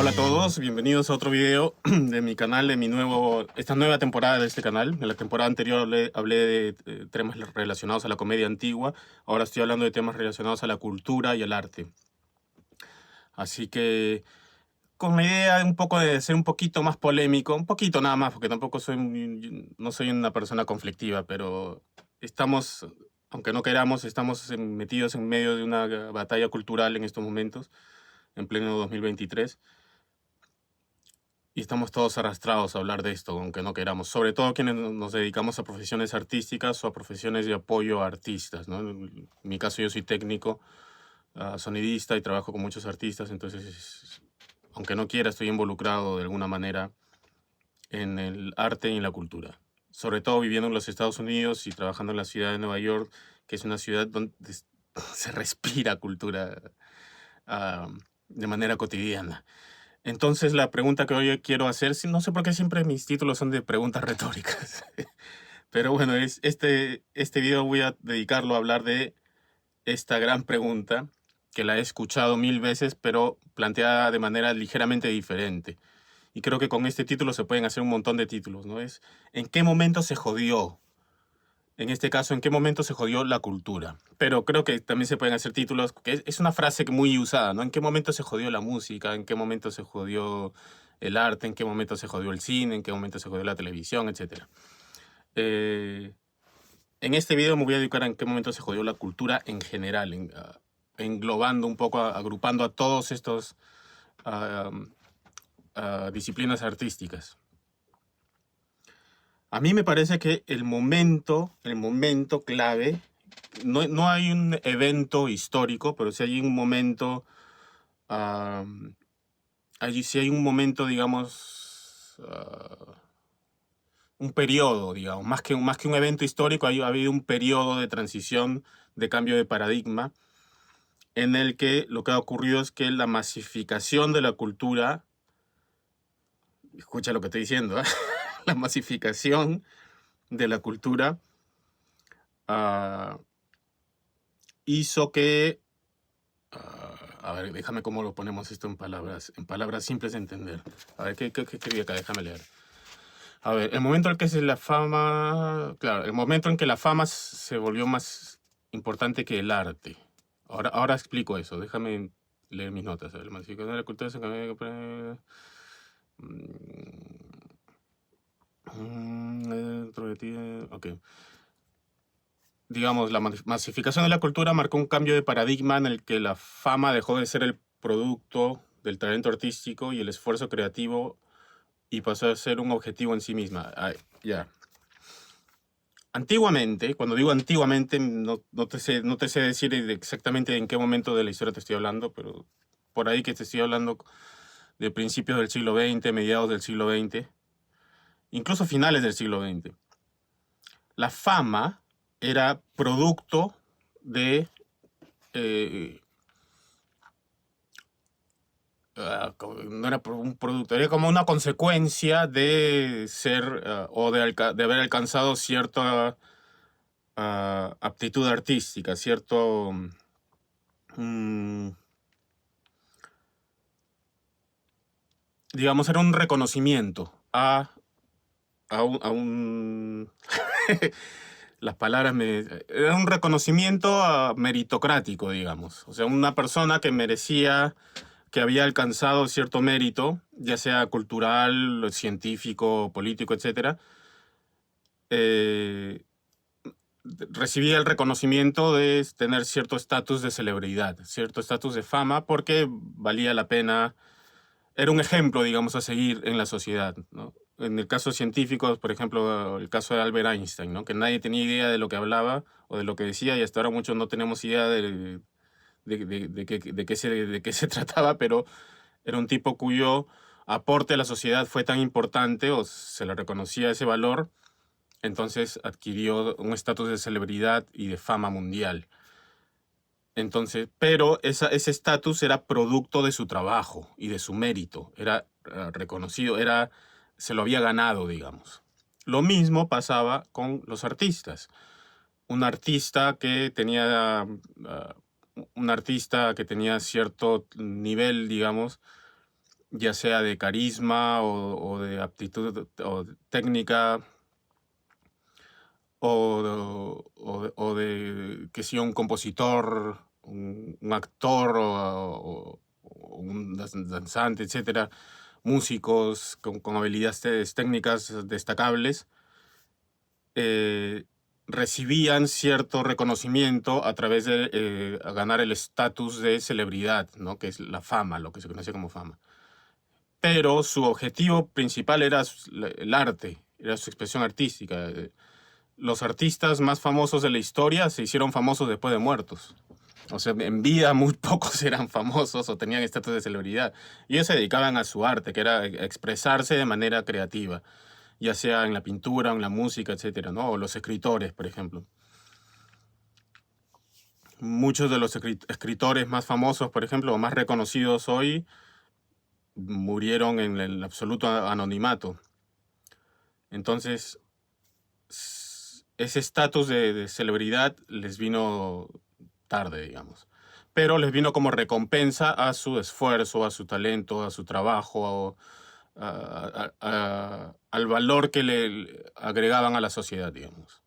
Hola a todos, bienvenidos a otro video de mi canal, esta nueva temporada de este canal. En la temporada anterior hablé de temas relacionados a la comedia antigua, ahora estoy hablando de temas relacionados a la cultura y al arte. Así que con la idea un poco de ser un poquito más polémico, un poquito nada más, porque tampoco no soy una persona conflictiva, pero estamos, aunque no queramos, estamos metidos en medio de una batalla cultural en estos momentos, en pleno 2023. Y estamos todos arrastrados a hablar de esto, aunque no queramos. Sobre todo quienes nos dedicamos a profesiones artísticas o a profesiones de apoyo a artistas, ¿no? En mi caso, yo soy técnico, sonidista y trabajo con muchos artistas, entonces, aunque no quiera, estoy involucrado de alguna manera en el arte y en la cultura. Sobre todo viviendo en los Estados Unidos y trabajando en la ciudad de Nueva York, que es una ciudad donde se respira cultura de manera cotidiana. Entonces, la pregunta que hoy quiero hacer, no sé por qué siempre mis títulos son de preguntas retóricas, pero bueno, este video voy a dedicarlo a hablar de esta gran pregunta, que la he escuchado mil veces, pero planteada de manera ligeramente diferente. Y creo que con este título se pueden hacer un montón de títulos, ¿no? ¿En qué momento se jodió? En este caso, ¿en qué momento se jodió la cultura? Pero creo que también se pueden hacer títulos, que es una frase muy usada, ¿no? ¿En qué momento se jodió la música? ¿En qué momento se jodió el arte? ¿En qué momento se jodió el cine? ¿En qué momento se jodió la televisión? Etcétera. En este video me voy a dedicar a en qué momento se jodió la cultura en general, englobando un poco, agrupando a todos estos disciplinas artísticas. A mí me parece que el momento clave, no hay un evento histórico, pero sí hay un momento, sí hay un momento, digamos, un periodo, digamos, más que un evento histórico, ha habido un periodo de transición, de cambio de paradigma, en el que lo que ha ocurrido es que la masificación de la cultura, escucha lo que estoy diciendo, ¿eh? La masificación de la cultura hizo que, a ver, déjame cómo lo ponemos esto en palabras simples de entender. A ver, ¿qué escribí acá? Déjame leer. A ver, el momento en que la fama, claro, el momento en que la fama se volvió más importante que el arte. Ahora explico eso, déjame leer mis notas. A ver, la masificación de la cultura se cambió. Ok. Digamos, la masificación de la cultura marcó un cambio de paradigma en el que la fama dejó de ser el producto del talento artístico y el esfuerzo creativo y pasó a ser un objetivo en sí misma. Ya. Antiguamente, cuando digo antiguamente, no te sé decir exactamente en qué momento de la historia te estoy hablando, pero por ahí que te estoy hablando de principios del siglo XX, mediados del siglo XX, incluso finales del siglo XX. La fama era producto de no era un producto, era como una consecuencia de ser o de haber alcanzado cierta aptitud artística, cierto digamos, era un reconocimiento a un las palabras era un reconocimiento meritocrático, digamos. O sea, una persona que merecía, que había alcanzado cierto mérito, ya sea cultural, científico, político, etc., recibía el reconocimiento de tener cierto estatus de celebridad, cierto estatus de fama, porque valía la pena, era un ejemplo, digamos, a seguir en la sociedad, ¿no? En el caso científico, por ejemplo, el caso de Albert Einstein, ¿no? Que nadie tenía idea de lo que hablaba o de lo que decía, y hasta ahora muchos no tenemos idea de qué se trataba, pero era un tipo cuyo aporte a la sociedad fue tan importante o se le reconocía ese valor, entonces adquirió un estatus de celebridad y de fama mundial. Entonces, pero ese estatus era producto de su trabajo y de su mérito, era reconocido, se lo había ganado, digamos. Lo mismo pasaba con los artistas. Un artista que tenía, un artista que tenía cierto nivel, digamos, ya sea de carisma o de aptitud o de técnica o de que sea un compositor, un actor o un danzante, etcétera, músicos con habilidades técnicas destacables, eh, recibían cierto reconocimiento a través de ganar el estatus de celebridad, ¿no? Que es la fama, lo que se conoce como fama. Pero su objetivo principal era el arte, era su expresión artística. Los artistas más famosos de la historia se hicieron famosos después de muertos. O sea, en vida muy pocos eran famosos o tenían estatus de celebridad. Y ellos se dedicaban a su arte, que era expresarse de manera creativa, ya sea en la pintura, en la música, etcétera, ¿no? O los escritores, por ejemplo. Muchos de los escritores más famosos, por ejemplo, o más reconocidos hoy, murieron en el absoluto anonimato. Entonces, ese estatus de celebridad les vino tarde, digamos. Pero les vino como recompensa a su esfuerzo, a su talento, a su trabajo, al valor que le agregaban a la sociedad, digamos.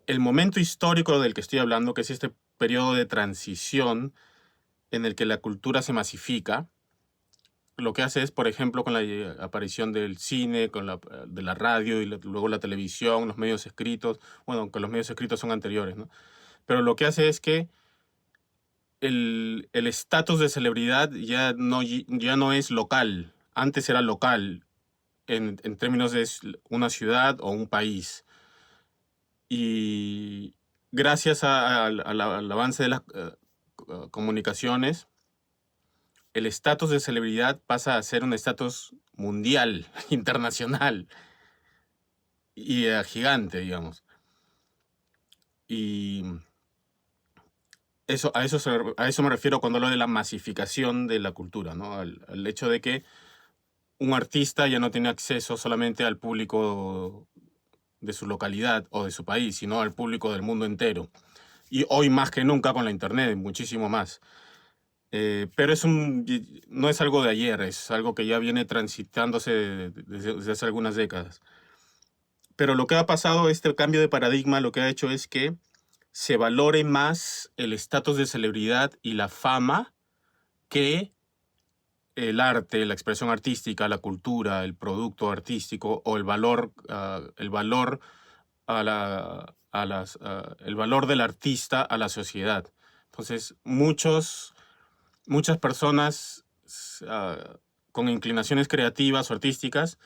El momento histórico del que estoy hablando, que es este periodo de transición en el que la cultura se masifica, lo que hace es, por ejemplo, con la aparición del cine, de la radio y luego la televisión, los medios escritos, bueno, aunque los medios escritos son anteriores, ¿no? Pero lo que hace es que el estatus de celebridad ya no es local. Antes era local en términos de una ciudad o un país. Y gracias al avance de las comunicaciones, el estatus de celebridad pasa a ser un estatus mundial, internacional y gigante, digamos. Y a eso me refiero cuando hablo de la masificación de la cultura, ¿no? Al hecho de que un artista ya no tiene acceso solamente al público de su localidad o de su país, sino al público del mundo entero. Y hoy más que nunca con la internet, muchísimo más. Pero no es algo de ayer, es algo que ya viene transitándose desde hace algunas décadas. Pero lo que ha pasado, este cambio de paradigma, lo que ha hecho es que se valore más el estatus de celebridad y la fama que el arte, la expresión artística, la cultura, el producto artístico o el valor el valor del artista a la sociedad. Entonces, muchas personas con inclinaciones creativas o artísticas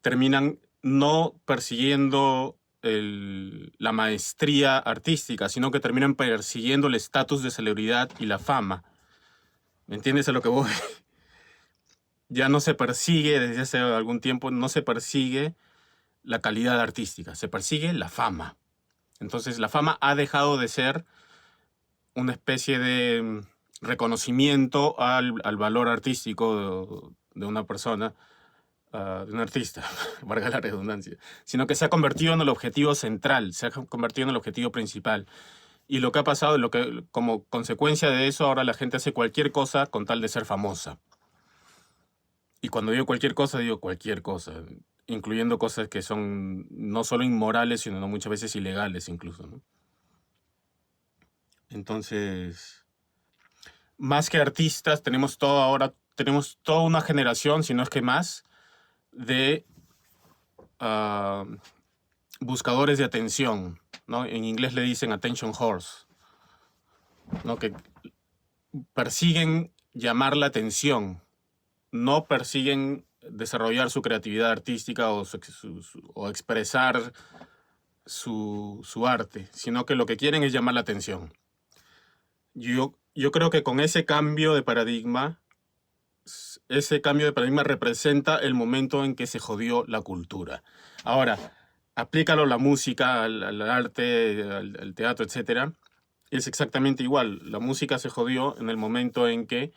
terminan no persiguiendo la maestría artística, sino que terminan persiguiendo el estatus de celebridad y la fama. ¿Me entiendes a lo que voy? Ya no se persigue, desde hace algún tiempo, no se persigue la calidad artística, se persigue la fama. Entonces, la fama ha dejado de ser una especie de reconocimiento al valor artístico de una persona, de un artista, valga la redundancia, sino que se ha convertido en el objetivo central, se ha convertido en el objetivo principal. Y lo que ha pasado, como consecuencia de eso, ahora la gente hace cualquier cosa con tal de ser famosa. Y cuando digo cualquier cosa, incluyendo cosas que son no solo inmorales, sino muchas veces ilegales incluso, ¿no? Entonces, más que artistas, tenemos toda una generación, si no es que más, de buscadores de atención, ¿no? En inglés le dicen attention horse, ¿no? Que persiguen llamar la atención, no persiguen desarrollar su creatividad artística o expresar su arte, sino que lo que quieren es llamar la atención. Yo creo que con ese cambio de paradigma representa el momento en que se jodió la cultura. Ahora, aplícalo a la música, al arte, al teatro, etc. Es exactamente igual. La música se jodió en el momento en que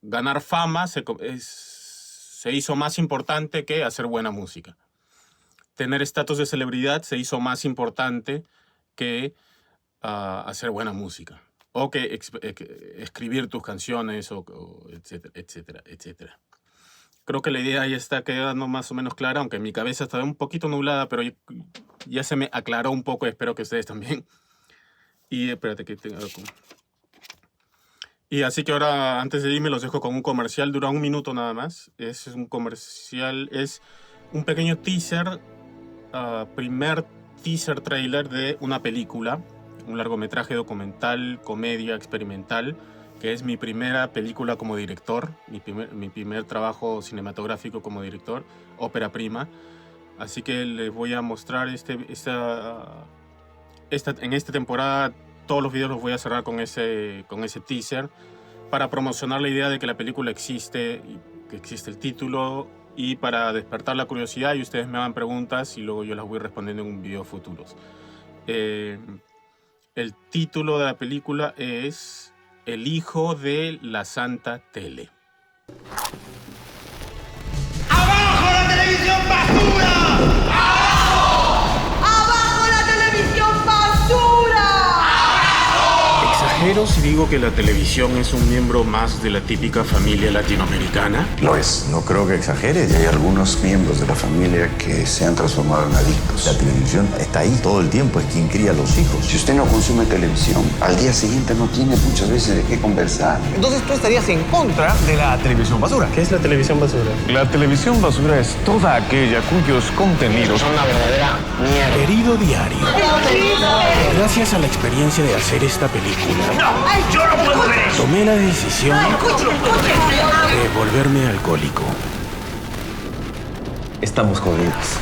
ganar fama se hizo más importante que hacer buena música. Tener estatus de celebridad se hizo más importante que hacer buena música. o que escribir tus canciones, o etcétera, etcétera, etcétera. Creo que la idea ya está quedando más o menos clara, aunque mi cabeza está un poquito nublada, pero ya se me aclaró un poco, espero que ustedes también. Y espérate que tengo... Y así que ahora, antes de irme, los dejo con un comercial, dura 1 minuto nada más. Es un comercial, es un pequeño teaser, primer teaser trailer de una película, un largometraje documental, comedia experimental, que es mi primera película como director, mi primer trabajo cinematográfico como director, ópera prima. Así que les voy a mostrar en esta temporada. Todos los videos los voy a cerrar con ese teaser para promocionar la idea de que la película existe, que existe el título, y para despertar la curiosidad y ustedes me hagan preguntas y luego yo las voy respondiendo en videos futuros. El título de la película es El hijo de la Santa Tele. ¡Abajo la televisión basura! ¡Abajo la televisión basura! ¿Exagero si digo que la televisión es un miembro más de la típica familia latinoamericana? Lo es. No creo que exageres. Hay algunos miembros de la familia que se han transformado en adictos. La televisión está ahí todo el tiempo. Es quien cría a los hijos. Si usted no consume televisión, al día siguiente no tiene muchas veces de qué conversar. Entonces tú estarías en contra de la televisión basura. ¿Qué es la televisión basura? La televisión basura es toda aquella cuyos contenidos Son una verdadera mierda. Querido diario, gracias a la experiencia de hacer esta película, ¡Yo no puedo ver eso! tomé la decisión de volverme alcohólico. estamos jodidos.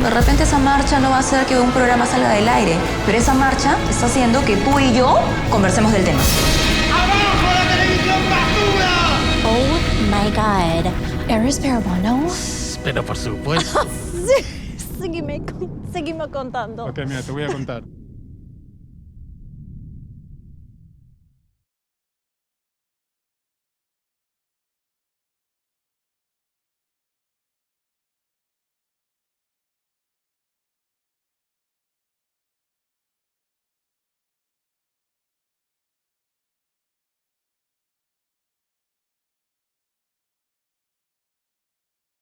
De repente esa marcha no va a hacer que un programa salga del aire, pero esa marcha está haciendo que tú y yo conversemos del tema. ¡Abajo la televisión basura! Oh my god. ¿Eres peruano? Pero por supuesto. Seguime contando. Ok, mira, te voy a contar.